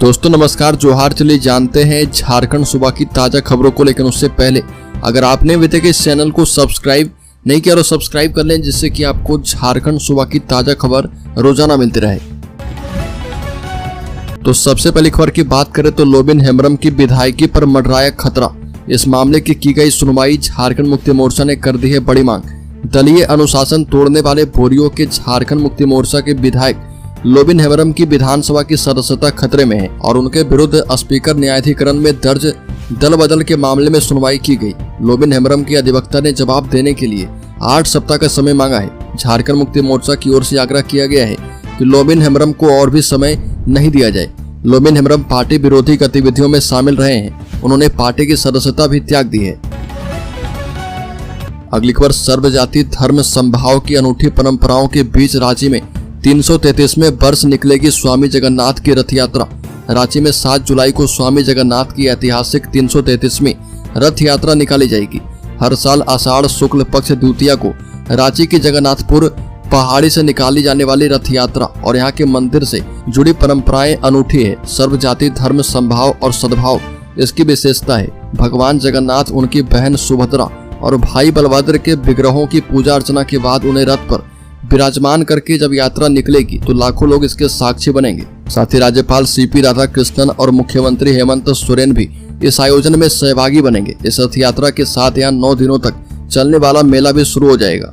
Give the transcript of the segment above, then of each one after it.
दोस्तों नमस्कार, जोहार। चलिए जानते हैं झारखंड सूबा की ताजा खबरों को। लेकिन उससे पहले अगर आपने अभी तक इस चैनल को सब्सक्राइब नहीं किया तो सब्सक्राइब कर लें, जिससे कि आपको झारखंड सूबा की ताजा खबर रोजाना मिलती रहे। तो सबसे पहली खबर की बात करें तो लोबिन हेम्ब्रम की विधायकी पर मंडराया खतरा। इस मामले की गई सुनवाई। झारखंड मुक्ति मोर्चा ने कर दी है बड़ी मांग। दलीय अनुशासन तोड़ने वाले बोरियो के झारखंड मुक्ति मोर्चा के विधायक लोबिन हेम्ब्रम की विधानसभा की सदस्यता खतरे में है और उनके विरुद्ध स्पीकर न्यायाधिकरण में दर्ज दल बदल के मामले में सुनवाई की गई। लोबिन हेम्ब्रम की अधिवक्ता ने जवाब देने के लिए 8 सप्ताह का समय मांगा है। झारखंड मुक्ति मोर्चा की ओर से आग्रह किया गया है कि लोबिन हेम्ब्रम को और भी समय नहीं दिया जाए। लोबिन हेम्ब्रम पार्टी विरोधी गतिविधियों में शामिल रहे हैं। उन्होंने पार्टी की सदस्यता भी त्याग दी है। अगली खबर, सर्वजातीय धर्म समभाव की अनूठी परंपराओं के बीच रांची में 333वें वर्ष निकलेगी स्वामी जगन्नाथ की रथ यात्रा। रांची में 7 जुलाई को स्वामी जगन्नाथ की ऐतिहासिक 333वीं रथ यात्रा निकाली जाएगी। हर साल आषाढ़ शुक्ल पक्ष द्वितीया को रांची की जगन्नाथपुर पहाड़ी से निकाली जाने वाली रथ यात्रा और यहाँ के मंदिर से जुड़ी परंपराएं अनूठी है। सर्वजातीय धर्म समभाव और सद्भाव इसकी विशेषता है। भगवान जगन्नाथ, उनकी बहन सुभद्रा और भाई बलभद्र के विग्रहों की पूजा अर्चना के बाद उन्हें रथ पर विराजमान करके जब यात्रा निकलेगी तो लाखों लोग इसके साक्षी बनेंगे। साथ ही राज्यपाल सीपी राधाकृष्णन और मुख्यमंत्री हेमंत सोरेन भी इस आयोजन में सहभागी बनेंगे। इस रथ यात्रा के साथ यहाँ 9 दिनों तक चलने वाला मेला भी शुरू हो जाएगा।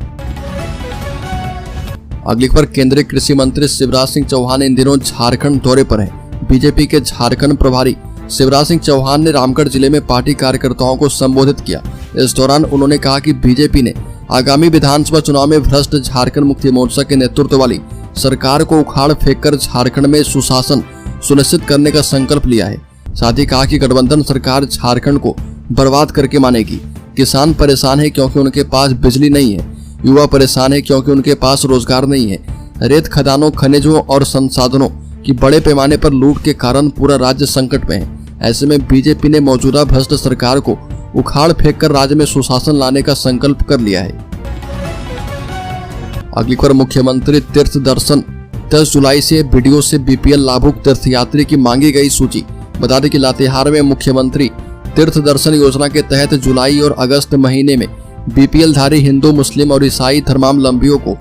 अगली खबर, केंद्रीय कृषि मंत्री शिवराज सिंह चौहान इन दिनों झारखंड दौरे पर हैं। बीजेपी के झारखंड प्रभारी शिवराज सिंह चौहान ने रामगढ़ जिले में पार्टी कार्यकर्ताओं को संबोधित किया। इस दौरान उन्होंने कहा कि बीजेपी ने आगामी विधानसभा चुनाव में भ्रष्ट झारखंड मुक्ति मोर्चा के नेतृत्व वाली सरकार को उखाड़ फेंककर झारखंड में सुशासन सुनिश्चित करने का संकल्प लिया है। साथ ही कहा कि गठबंधन सरकार झारखंड को बर्बाद करके मानेगी। किसान परेशान है क्योंकि उनके पास बिजली नहीं है। युवा परेशान है क्योंकि उनके पास रोजगार नहीं है। रेत खदानों, खनिजों और संसाधनों की बड़े पैमाने पर लूट के कारण पूरा राज्य संकट में है। ऐसे में बीजेपी ने मौजूदा भ्रष्ट सरकार को उखाड़ फेंककर राज्य में सुशासन लाने का संकल्प कर लिया है। अगली खबर, मुख्यमंत्री तीर्थ दर्शन 10 जुलाई से वीडियो से बीपीएल लाभुक तीर्थयात्री की मांगी गई सूची। बता दें कि लातेहार में मुख्यमंत्री तीर्थ दर्शन योजना के तहत जुलाई और अगस्त महीने में बीपीएल धारी हिंदू, मुस्लिम और ईसाई धर्मावलंबियों को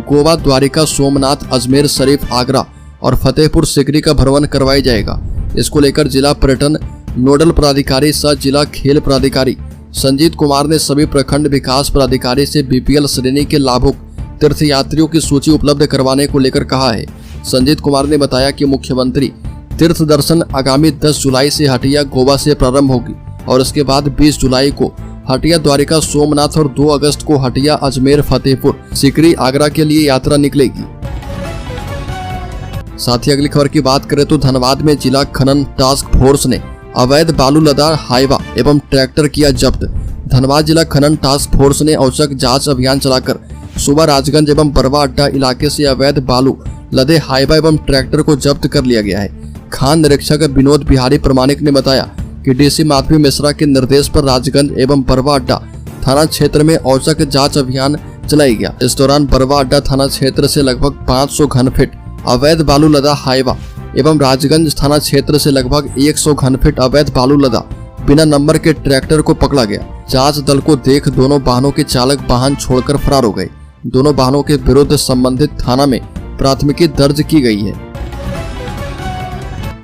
गोवा, द्वारिका, सोमनाथ, अजमेर शरीफ, आगरा और फतेहपुर सीकरी का भ्रमण करवाया जाएगा। इसको लेकर जिला पर्यटन नोडल पदाधिकारी सह जिला खेल पदाधिकारी संजीत कुमार ने सभी प्रखंड विकास पदाधिकारी से बीपीएल श्रेणी के लाभुक तीर्थयात्रियों की सूची उपलब्ध करवाने को लेकर कहा है। संजीत कुमार ने बताया कि मुख्यमंत्री तीर्थ दर्शन आगामी 10 जुलाई से हटिया, गोवा से प्रारंभ होगी और इसके बाद 20 जुलाई को हटिया, द्वारिका, सोमनाथ और 2 अगस्त को हटिया, अजमेर, फतेहपुर सीकरी, आगरा के लिए यात्रा निकलेगी। साथ ही अगली खबर की बात करें तो धनबाद में जिला खनन टास्क फोर्स ने अवैध बालू लदा हाईवा एवं ट्रैक्टर किया जब्त। धनबाद जिला खनन टास्क फोर्स ने औचक जांच अभियान चलाकर सुबह राजगंज एवं बरवा अड्डा इलाके से अवैध बालू लदे हाईवा एवं ट्रैक्टर को जब्त कर लिया गया है। खान निरीक्षक विनोद बिहारी प्रमाणिक ने बताया कि डीसी माधवी मिश्रा के निर्देश पर राजगंज एवं बरवा अड्डा थाना क्षेत्र में औचक जांच अभियान चलाया गया। इस दौरान बरवा अड्डा थाना क्षेत्र से लगभग 500 घन फीट अवैध बालू लदा हाईवा एवं राजगंज थाना क्षेत्र से लगभग 100 घन फीट अवैध बालू लदा बिना नंबर के ट्रैक्टर को पकड़ा गया। जांच दल को देख दोनों वाहनों के चालक वाहन छोड़कर फरार हो गए। दोनों वाहनों के विरुद्ध संबंधित थाना में प्राथमिकी दर्ज की गई है।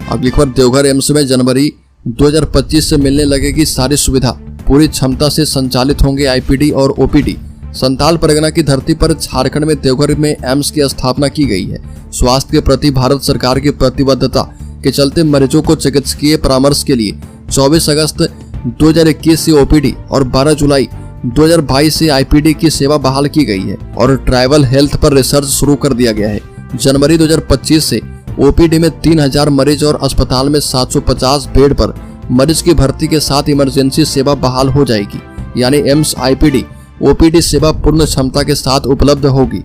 अगली खबर, देवघर एम्स में जनवरी 2025 से मिलने लगेगी सारी सुविधा। पूरी क्षमता से संचालित होंगे आईपीडी और ओपीडी। संताल परगना की धरती पर झारखंड में देवघर में एम्स की स्थापना की गई है। स्वास्थ्य के प्रति भारत सरकार की प्रतिबद्धता के चलते मरीजों को चिकित्सकीय परामर्श के लिए 24 अगस्त 2021 से ओपीडी और 12 जुलाई 2022 से आईपीडी की सेवा बहाल की गई है और ट्राइबल हेल्थ पर रिसर्च शुरू कर दिया गया है। जनवरी 2025 से ओपीडी में 3000 मरीज और अस्पताल में 750 बेड पर मरीज की भर्ती के साथ इमरजेंसी सेवा बहाल हो जाएगी। यानी एम्स आईपीडी ओपीडी सेवा पूर्ण क्षमता के साथ उपलब्ध होगी।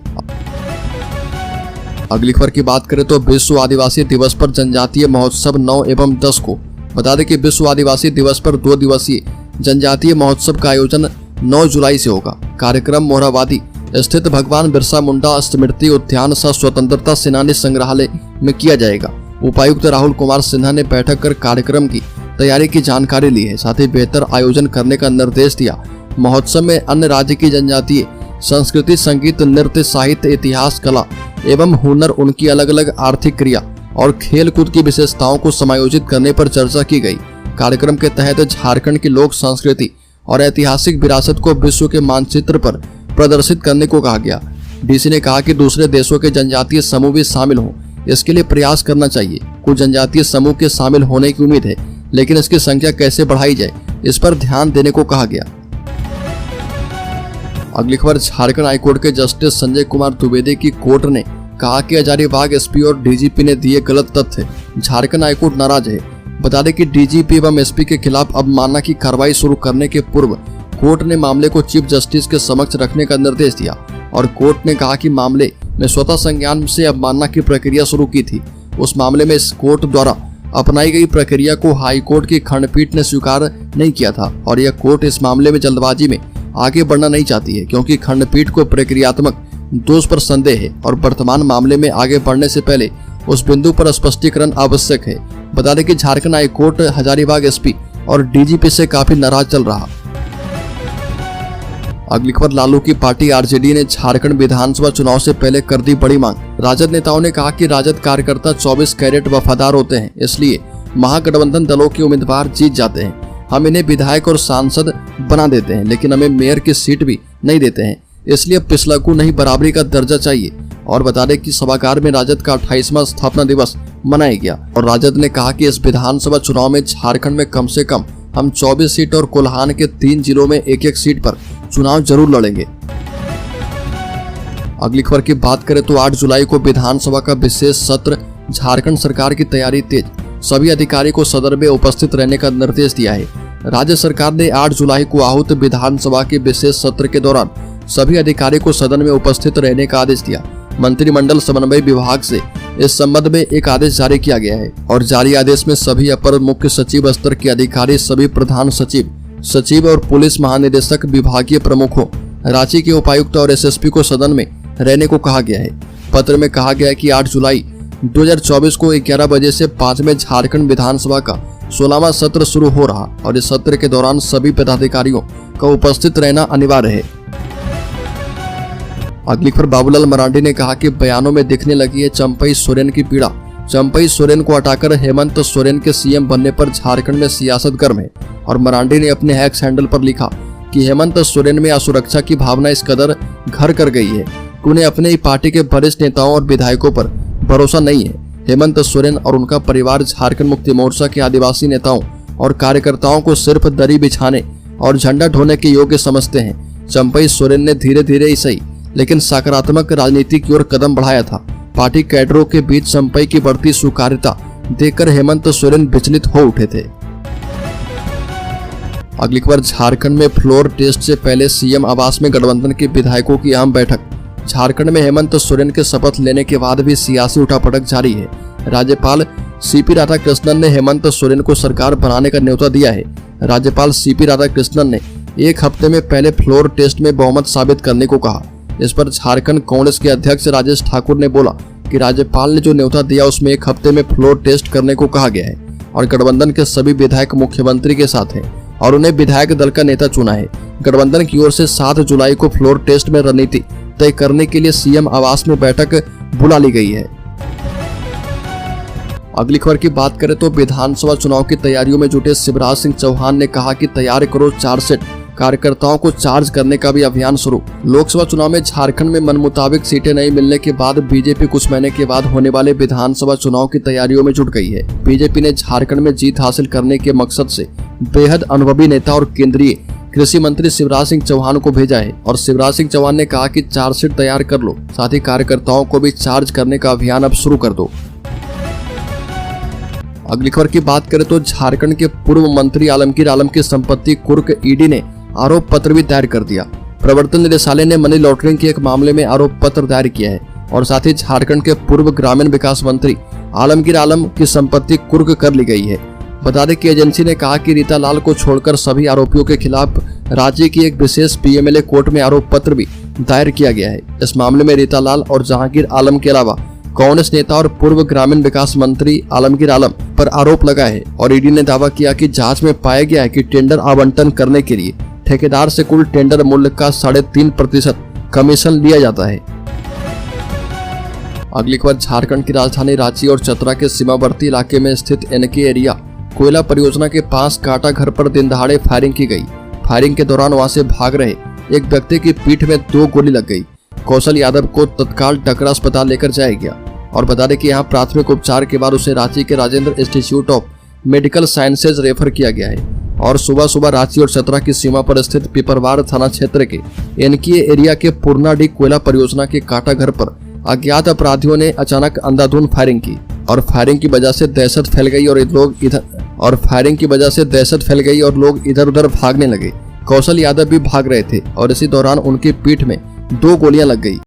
अगली खबर की बात करें तो विश्व आदिवासी दिवस पर जनजातीय महोत्सव 9 एवं 10 को। बता दें कि विश्व आदिवासी दिवस पर 2 दिवसीय जनजातीय महोत्सव का आयोजन 9 जुलाई से होगा। कार्यक्रम मोरहाबादी स्थित भगवान बिरसा मुंडा स्मृति उद्यान सह स्वतंत्रता सेनानी संग्रहालय में किया जाएगा। उपायुक्त राहुल कुमार सिन्हा ने बैठक कर कार्यक्रम की तैयारी की जानकारी ली है। साथ ही बेहतर आयोजन करने का निर्देश दिया। महोत्सव में अन्य राज्य की जनजातीय संस्कृति, संगीत, नृत्य, साहित्य, इतिहास, कला एवं हुनर, उनकी अलग अलग आर्थिक क्रिया और खेल कूद की विशेषताओं को समायोजित करने पर चर्चा की गई। कार्यक्रम के तहत झारखंड की लोक संस्कृति और ऐतिहासिक विरासत को विश्व के मानचित्र पर प्रदर्शित करने को कहा गया। डीसी ने कहा कि दूसरे देशों के जनजातीय समूह भी शामिल हों, इसके लिए प्रयास करना चाहिए। कुछ जनजातीय समूह के शामिल होने की उम्मीद है, लेकिन इसकी संख्या कैसे बढ़ाई जाए, इस पर ध्यान देने को कहा गया। अगली खबर, झारखंड हाईकोर्ट के जस्टिस संजय कुमार द्विवेदी की कोर्ट ने कहा कि हजारीबाग एसपी और डीजीपी ने दिए गलत तथ्य। झारखंड हाईकोर्ट नाराज है। बता दें कि डीजीपी एवं एसपी के खिलाफ अवमानना की कार्रवाई शुरू करने के पूर्व कोर्ट ने मामले को चीफ जस्टिस के समक्ष रखने का निर्देश दिया और कोर्ट ने कहा कि मामले में स्वतः संज्ञान से अवमानना की प्रक्रिया शुरू की थी। उस मामले में इस कोर्ट द्वारा अपनाई गई प्रक्रिया को हाईकोर्ट की खंडपीठ ने स्वीकार नहीं किया था और यह कोर्ट इस मामले में जल्दबाजी में आगे बढ़ना नहीं चाहती है, क्योंकि खंडपीठ को प्रक्रियात्मक दोष पर संदेह है और वर्तमान मामले में आगे बढ़ने से पहले उस बिंदु पर स्पष्टीकरण आवश्यक है। बता दें कि झारखंड हाईकोर्ट हजारीबाग एसपी और डीजीपी से काफी नाराज चल रहा। अगली खबर, लालू की पार्टी आरजेडी ने झारखंड विधानसभा चुनाव से पहले कर दी बड़ी मांग। राजद नेताओं ने कहा कि राजद कार्यकर्ता 24 कैरेट वफादार होते हैं, इसलिए महागठबंधन दलों के उम्मीदवार जीत जाते हैं। हम इन्हें विधायक और सांसद बना देते हैं, लेकिन हमें मेयर की सीट भी नहीं देते हैं, इसलिए पिछलकू नहीं बराबरी का दर्जा चाहिए। और बता दें कि सभागार में राजद का 28वां स्थापना दिवस मनाया गया और राजद ने कहा कि इस विधानसभा चुनाव में झारखंड में कम से कम हम 24 सीट और कोल्हान के 3 जिलों में एक सीट पर चुनाव जरूर लड़ेंगे। अगली खबर की बात करें तो 8 जुलाई को विधानसभा का विशेष सत्र। झारखंड सरकार की तैयारी तेज, सभी अधिकारी को सदन में उपस्थित रहने का निर्देश दिया है। राज्य सरकार ने 8 जुलाई को आहूत विधानसभा के विशेष सत्र के दौरान सभी अधिकारी को सदन में उपस्थित रहने का आदेश दिया। मंत्रिमंडल समन्वय विभाग से इस संबंध में एक आदेश जारी किया गया है और जारी आदेश में सभी अपर मुख्य सचिव स्तर के अधिकारी, सभी प्रधान सचिव, सचिव और पुलिस महानिदेशक, विभागीय प्रमुखों, रांची के उपायुक्त और एसएसपी को सदन में रहने को कहा गया है। पत्र में कहा गया है कि 8 जुलाई 2024 को 11 बजे से 5 में झारखंड विधानसभा का 16वां सत्र शुरू हो रहा और इस सत्र के दौरान सभी पदाधिकारियों का उपस्थित रहना अनिवार्य है। अगली खबर, बाबूलाल मरांडी ने कहा कि बयानों में दिखने लगी है चंपई सोरेन की पीड़ा। चंपई सोरेन को हटाकर हेमंत सोरेन के सीएम बनने पर झारखंड में सियासत गर्म है और मरांडी ने अपने एक्स हैंडल पर लिखा कि हेमंत सोरेन में असुरक्षा की भावना इस कदर घर कर गई है कि उन्हें अपने ही पार्टी के वरिष्ठ नेताओं और विधायकों पर भरोसा नहीं है। हेमंत सोरेन और उनका परिवार झारखंड मुक्ति मोर्चा के आदिवासी नेताओं और कार्यकर्ताओं को सिर्फ दरी बिछाने और झंडा ढोने के योग्य समझते हैं। चंपई सोरेन ने धीरे धीरे ही सही लेकिन सकारात्मक राजनीति की ओर कदम बढ़ाया था। पार्टी कैडरों के बीच चंपई की बढ़ती स्वीकार्यता देखकर हेमंत सोरेन विचलित हो उठे थे। अगली खबर, झारखंड में फ्लोर टेस्ट से पहले सीएम आवास में गठबंधन के विधायकों की अहम बैठक। झारखंड में हेमंत सोरेन के शपथ लेने के बाद भी सियासी उठापटक जारी है। राज्यपाल सीपी राधाकृष्णन ने हेमंत सोरेन को सरकार बनाने का न्योता दिया है। राज्यपाल सीपी राधाकृष्णन ने एक हफ्ते में पहले फ्लोर टेस्ट में बहुमत साबित करने को कहा। इस पर झारखंड कांग्रेस के अध्यक्ष राजेश ठाकुर ने बोला कि राज्यपाल ने जो न्योता दिया उसमें एक हफ्ते में फ्लोर टेस्ट करने को कहा गया है और गठबंधन के सभी विधायक मुख्यमंत्री के साथ हैं और उन्हें विधायक दल का नेता चुना है। गठबंधन की ओर से 7 जुलाई को फ्लोर टेस्ट में रणनीति तय करने के लिए सीएम आवास में बैठक बुला ली गई है। अगली खबर की बात करें तो विधानसभा चुनाव की तैयारियों में जुटे शिवराज सिंह चौहान ने कहा कि तैयार करो चार्जशीट, कार्यकर्ताओं को चार्ज करने का भी अभियान शुरू। लोकसभा चुनाव में झारखंड में मन मुताबिक सीटें नहीं मिलने के बाद बीजेपी कुछ महीने के बाद होने वाले विधानसभा चुनाव की तैयारियों में जुट गई है। बीजेपी ने झारखंड में जीत हासिल करने के मकसद से बेहद अनुभवी नेता और केंद्रीय कृषि मंत्री शिवराज सिंह चौहान को भेजा है और शिवराज सिंह चौहान ने कहा कि चार्जशीट तैयार कर लो, साथ ही कार्यकर्ताओं को भी चार्ज करने का अभियान अब शुरू कर दो। अगली खबर की बात करें तो झारखंड के पूर्व मंत्री आलमगीर आलम की संपत्ति कुर्क ईडी ने आरोप पत्र भी दायर कर दिया। प्रवर्तन निदेशालय ने मनी लॉन्ड्रिंग के एक मामले में आरोप पत्र दायर किया है और साथ ही झारखंड के पूर्व ग्रामीण विकास मंत्री आलमगीर आलम की संपत्ति कुर्क कर ली गई है। बता दें कि एजेंसी ने कहा कि रीता लाल को छोड़कर सभी आरोपियों के खिलाफ राज्य की एक विशेष पीएमएलए कोर्ट में आरोप पत्र भी दायर किया गया है। इस मामले में रीता लाल और जहांगीर आलम के अलावा कांग्रेस नेता और पूर्व ग्रामीण विकास मंत्री आलमगीर आलम पर आरोप लगा है और ईडी ने दावा किया कि जांच में पाया गया है कि टेंडर आवंटन करने के लिए ठेकेदार से कुल टेंडर मूल्य का 3.5% कमीशन लिया जाता है। अगली खबर झारखंड की राजधानी रांची और चतरा के सीमावर्ती इलाके में स्थित एनके एरिया कोयला परियोजना के पास काटा घर पर दिन दहाड़े फायरिंग की गई। फायरिंग के दौरान वहां से भाग रहे एक व्यक्ति की पीठ में 2 गोली लग गई। कौशल यादव को तत्काल डकरा अस्पताल लेकर जाया गया और बता दें कि यहाँ प्राथमिक उपचार के बाद उसे रांची के Rajendra institute of medical sciences refer किया गया है। और सुबह सुबह रांची और चतरा की सीमा पर स्थित पिपरवार थाना क्षेत्र के एनके एरिया के पूर्णाडी कोयला परियोजना के काटा घर पर अज्ञात अपराधियों ने अचानक अंधाधुंध फायरिंग की और फायरिंग की वजह से दहशत फैल गई और लोग इधर उधर भागने लगे। कौशल यादव भी भाग रहे थे और इसी दौरान उनकी पीठ में 2 गोलियां लग गई।